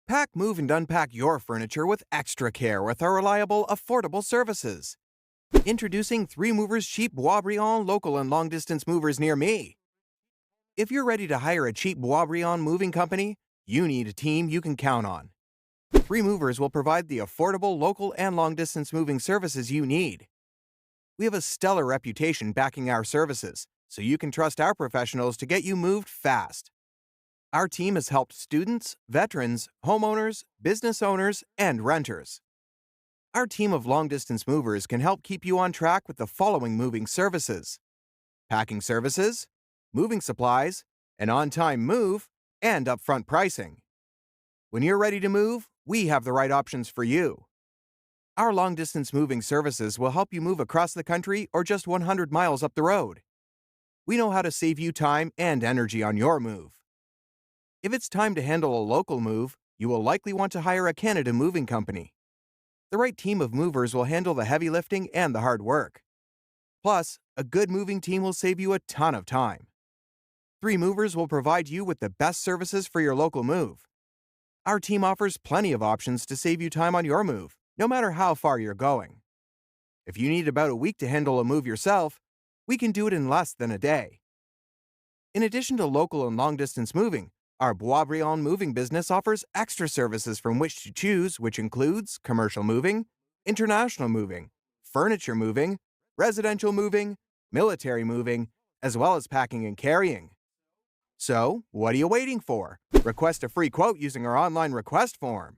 Pack, move, and unpack your furniture with extra care with our reliable, affordable services. Introducing 3 Movers cheap Boisbriand local and long-distance movers near me. If you're ready to hire a cheap Boisbriand moving company, you need a team you can count on. 3 Movers will provide the affordable local and long-distance moving services you need. We have a stellar reputation backing our services, so you can trust our professionals to get you moved fast. Our team has helped students, veterans, homeowners, business owners, and renters. Our team of long-distance movers can help keep you on track with the following moving services: packing services, moving supplies, an on-time move, and upfront pricing. When you're ready to move, we have the right options for you. Our long-distance moving services will help you move across the country or just 100 miles up the road. We know how to save you time and energy on your move. If it's time to handle a local move, you will likely want to hire a Canada moving company. The right team of movers will handle the heavy lifting and the hard work. Plus, a good moving team will save you a ton of time. 3 Movers will provide you with the best services for your local move. Our team offers plenty of options to save you time on your move, no matter how far you're going. If you need about a week to handle a move yourself, we can do it in less than a day. In addition to local and long-distance moving, our Boisbriand moving business offers extra services from which to choose, which includes commercial moving, international moving, furniture moving, residential moving, military moving, as well as packing and carrying. So, what are you waiting for? Request a free quote using our online request form.